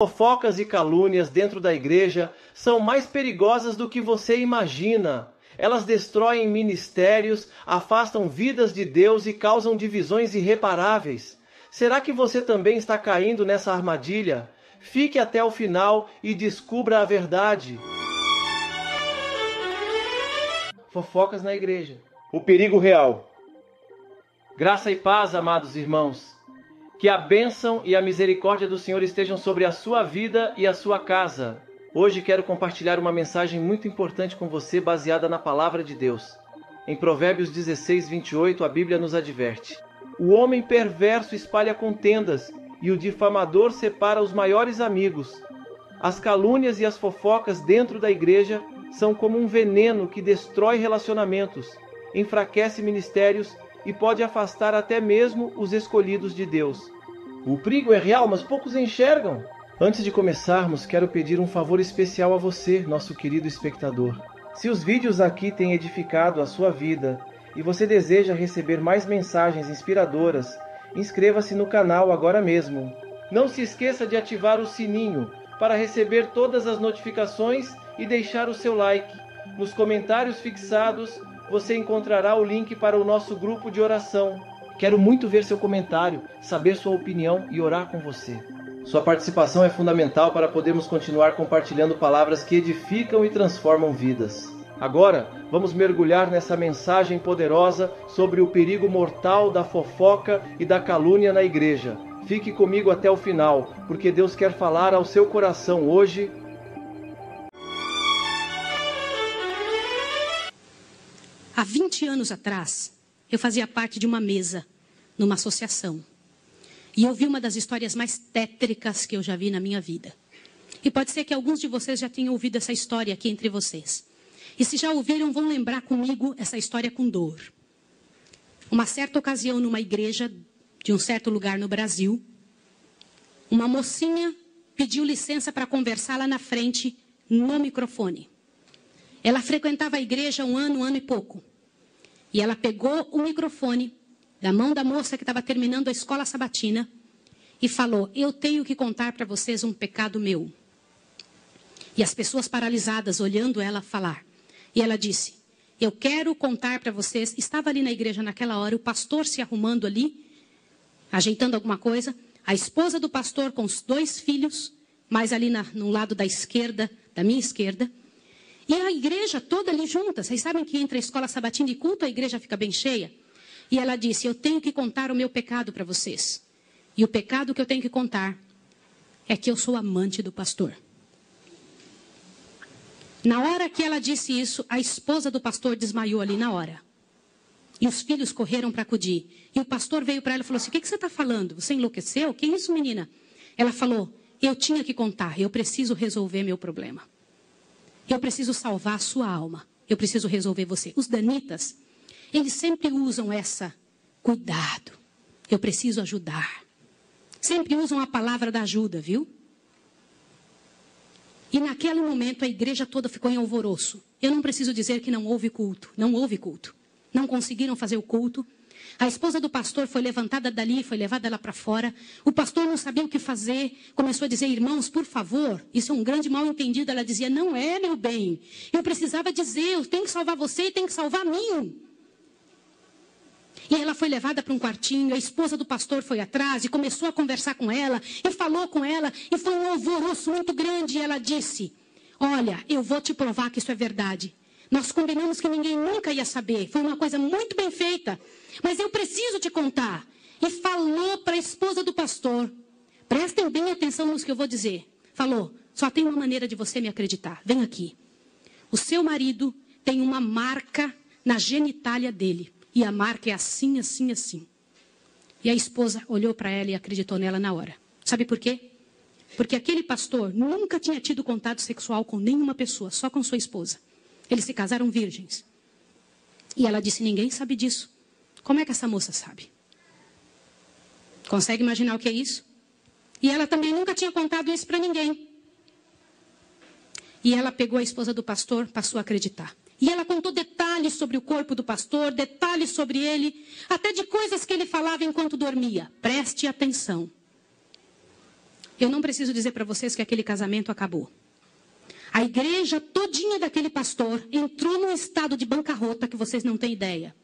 Fofocas e calúnias dentro da igreja são mais perigosas do que você imagina. Elas destroem ministérios, afastam vidas de Deus e causam divisões irreparáveis. Será que você também está caindo nessa armadilha? Fique até o final e descubra a verdade. Fofocas na igreja. O perigo real. Graça e paz, amados irmãos. Que a bênção e a misericórdia do Senhor estejam sobre a sua vida e a sua casa. Hoje quero compartilhar uma mensagem muito importante com você, baseada na palavra de Deus. Em Provérbios 16, 28, a Bíblia nos adverte: o homem perverso espalha contendas, e o difamador separa os maiores amigos. As calúnias e as fofocas dentro da igreja são como um veneno que destrói relacionamentos, enfraquece ministérios e pode afastar até mesmo os escolhidos de Deus. O perigo é real, mas poucos enxergam. Antes de começarmos, quero pedir um favor especial a você, nosso querido espectador. Se os vídeos aqui têm edificado a sua vida e você deseja receber mais mensagens inspiradoras, inscreva-se no canal agora mesmo. Não se esqueça de ativar o sininho para receber todas as notificações e deixar o seu like. Nos comentários fixados, você encontrará o link para o nosso grupo de oração. Quero muito ver seu comentário, saber sua opinião e orar com você. Sua participação é fundamental para podermos continuar compartilhando palavras que edificam e transformam vidas. Agora, vamos mergulhar nessa mensagem poderosa sobre o perigo mortal da fofoca e da calúnia na igreja. Fique comigo até o final, porque Deus quer falar ao seu coração hoje. Há 20 anos atrás, eu fazia parte de uma mesa, numa associação. E eu vi uma das histórias mais tétricas que eu já vi na minha vida. E pode ser que alguns de vocês já tenham ouvido essa história aqui entre vocês. E se já ouviram, vão lembrar comigo essa história com dor. Uma certa ocasião, numa igreja de um certo lugar no Brasil, uma mocinha pediu licença para conversar lá na frente, no microfone. Ela frequentava a igreja um ano e pouco. E ela pegou o microfone da mão da moça que estava terminando a escola sabatina e falou: eu tenho que contar para vocês um pecado meu. E as pessoas paralisadas olhando ela falar. E ela disse: eu quero contar para vocês. Estava ali na igreja naquela hora, o pastor se arrumando ali, ajeitando alguma coisa. A esposa do pastor com os 2 filhos, mais ali no lado da esquerda, da minha esquerda. E a igreja toda ali junta. Vocês sabem que entre a escola sabatina e culto a igreja fica bem cheia? E ela disse: eu tenho que contar o meu pecado para vocês. E o pecado que eu tenho que contar é que eu sou amante do pastor. Na hora que ela disse isso, a esposa do pastor desmaiou ali na hora. E os filhos correram para acudir. E o pastor veio para ela e falou assim: o que você está falando? Você enlouqueceu? Que isso, menina? Ela falou: eu tinha que contar, eu preciso resolver meu problema. Eu preciso salvar a sua alma. Eu preciso resolver você. Os danitas, eles sempre usam essa cuidado. Eu preciso ajudar. Sempre usam a palavra da ajuda, viu? E naquele momento a igreja toda ficou em alvoroço. Eu não preciso dizer que não houve culto. Não houve culto. Não conseguiram fazer o culto. A esposa do pastor foi levantada dali, foi levada lá para fora. O pastor não sabia o que fazer. Começou a dizer: irmãos, por favor, isso é um grande mal-entendido. Ela dizia: não é, meu bem. Eu precisava dizer, eu tenho que salvar você e tenho que salvar a mim. E ela foi levada para um quartinho. A esposa do pastor foi atrás e começou a conversar com ela. E falou com ela. E foi um alvoroço muito grande. E ela disse: olha, eu vou te provar que isso é verdade. Nós combinamos que ninguém nunca ia saber. Foi uma coisa muito bem feita. Mas eu preciso te contar. E falou para a esposa do pastor. Prestem bem atenção no que eu vou dizer. Falou: só tem uma maneira de você me acreditar. Vem aqui. O seu marido tem uma marca na genitália dele. E a marca é assim, assim, assim. E a esposa olhou para ela e acreditou nela na hora. Sabe por quê? Porque aquele pastor nunca tinha tido contato sexual com nenhuma pessoa, só com sua esposa. Eles se casaram virgens. E ela disse: ninguém sabe disso. Como é que essa moça sabe? Consegue imaginar o que é isso? E ela também nunca tinha contado isso para ninguém. E ela pegou a esposa do pastor, passou a acreditar. E ela contou detalhes sobre o corpo do pastor, detalhes sobre ele, até de coisas que ele falava enquanto dormia. Preste atenção. Eu não preciso dizer para vocês que aquele casamento acabou. A igreja todinha daquele pastor entrou num estado de bancarrota que vocês não têm ideia.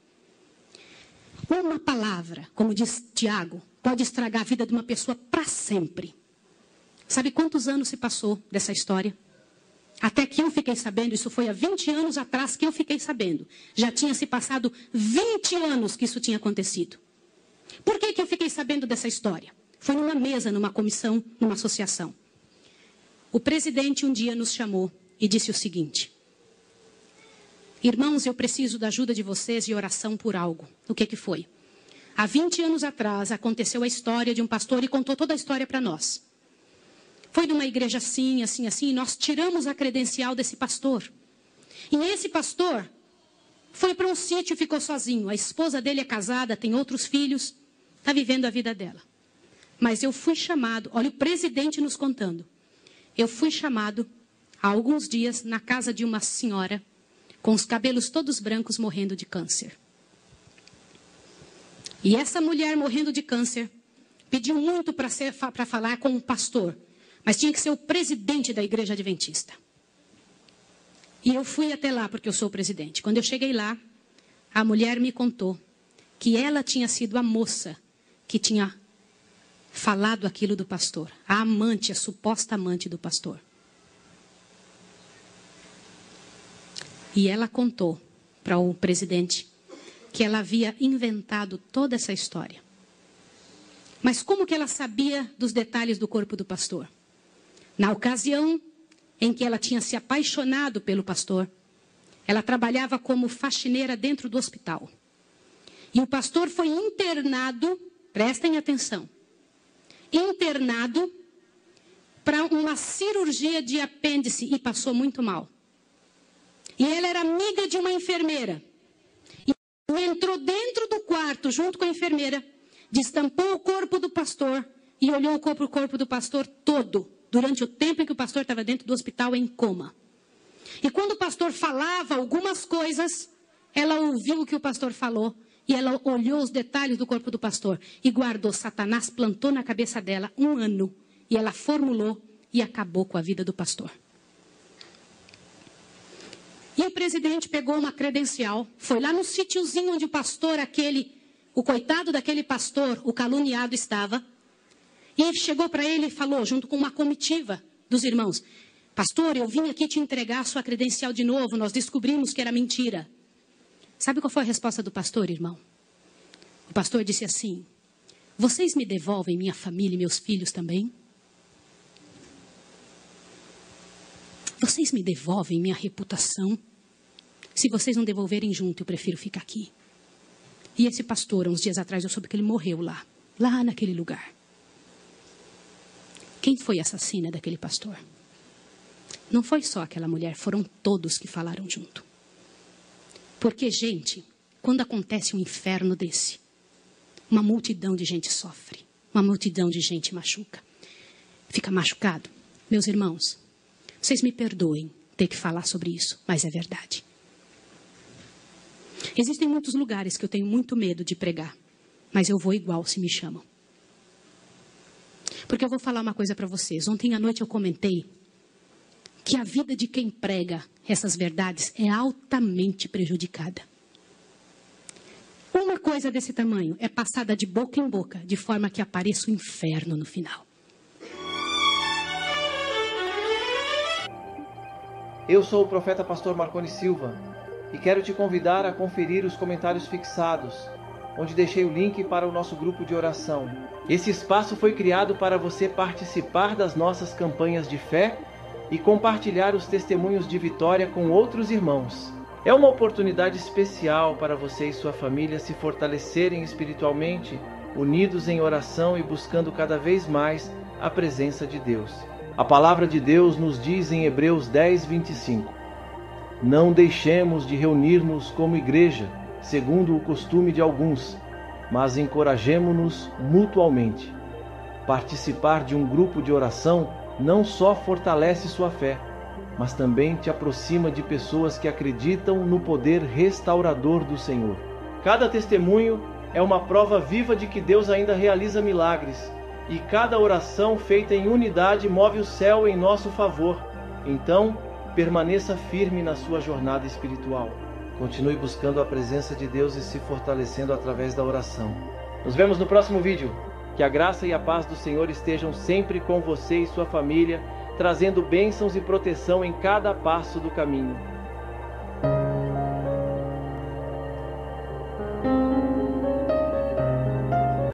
Uma palavra, como diz Tiago, pode estragar a vida de uma pessoa para sempre. Sabe quantos anos se passou dessa história? Até que eu fiquei sabendo, isso foi há 20 anos atrás que eu fiquei sabendo. Já tinha se passado 20 anos que isso tinha acontecido. Por que eu fiquei sabendo dessa história? Foi numa mesa, numa comissão, numa associação. O presidente um dia nos chamou e disse o seguinte: irmãos, eu preciso da ajuda de vocês e oração por algo. O que foi? Há 20 anos atrás aconteceu a história de um pastor e contou toda a história para nós. Foi numa igreja assim, assim, assim, e nós tiramos a credencial desse pastor. E esse pastor foi para um sítio e ficou sozinho. A esposa dele é casada, tem outros filhos, está vivendo a vida dela. Mas eu fui chamado, olha o presidente nos contando. Eu fui chamado há alguns dias na casa de uma senhora com os cabelos todos brancos morrendo de câncer. E essa mulher morrendo de câncer pediu muito para falar com um pastor, mas tinha que ser o presidente da igreja adventista. E eu fui até lá porque eu sou o presidente. Quando eu cheguei lá, a mulher me contou que ela tinha sido a moça que tinha falado aquilo do pastor. A amante, a suposta amante do pastor. E ela contou para o presidente que ela havia inventado toda essa história. Mas como que ela sabia dos detalhes do corpo do pastor? Na ocasião em que ela tinha se apaixonado pelo pastor, ela trabalhava como faxineira dentro do hospital. E o pastor foi internado, prestem atenção, internado para uma cirurgia de apêndice e passou muito mal. E ela era amiga de uma enfermeira. E entrou dentro do quarto junto com a enfermeira, destampou o corpo do pastor e olhou o corpo do pastor todo, durante o tempo em que o pastor estava dentro do hospital em coma. E quando o pastor falava algumas coisas, ela ouviu o que o pastor falou e ela olhou os detalhes do corpo do pastor e guardou. Satanás plantou na cabeça dela 1 ano e ela formulou e acabou com a vida do pastor. E o presidente pegou uma credencial, foi lá no sítiozinho onde o pastor o coitado daquele pastor, o caluniado estava, e chegou para ele e falou, junto com uma comitiva dos irmãos: pastor, eu vim aqui te entregar a sua credencial de novo, nós descobrimos que era mentira. Sabe qual foi a resposta do pastor, irmão? O pastor disse assim: vocês me devolvem minha família e meus filhos também? Vocês me devolvem minha reputação? Se vocês não devolverem junto, eu prefiro ficar aqui. E esse pastor, uns dias atrás, eu soube que ele morreu lá naquele lugar. Quem foi a assassina daquele pastor? Não foi só aquela mulher, foram todos que falaram junto. Porque, gente, quando acontece um inferno desse, uma multidão de gente sofre, uma multidão de gente machuca. Fica machucado. Meus irmãos, vocês me perdoem ter que falar sobre isso, mas é verdade. Existem muitos lugares que eu tenho muito medo de pregar, mas eu vou igual se me chamam. Porque eu vou falar uma coisa para vocês. Ontem à noite eu comentei que a vida de quem prega essas verdades é altamente prejudicada. Uma coisa desse tamanho é passada de boca em boca, de forma que apareça o inferno no final. Eu sou o profeta pastor Marconi Silva e quero te convidar a conferir os comentários fixados, onde deixei o link para o nosso grupo de oração. Esse espaço foi criado para você participar das nossas campanhas de fé e compartilhar os testemunhos de vitória com outros irmãos. É uma oportunidade especial para você e sua família se fortalecerem espiritualmente, unidos em oração e buscando cada vez mais a presença de Deus. A palavra de Deus nos diz em Hebreus 10, 25: não deixemos de reunir-nos como igreja, segundo o costume de alguns, mas encorajemo-nos mutualmente. Participar de um grupo de oração não só fortalece sua fé, mas também te aproxima de pessoas que acreditam no poder restaurador do Senhor. Cada testemunho é uma prova viva de que Deus ainda realiza milagres e cada oração feita em unidade move o céu em nosso favor. Então, permaneça firme na sua jornada espiritual. Continue buscando a presença de Deus e se fortalecendo através da oração. Nos vemos no próximo vídeo. Que a graça e a paz do Senhor estejam sempre com você e sua família, trazendo bênçãos e proteção em cada passo do caminho.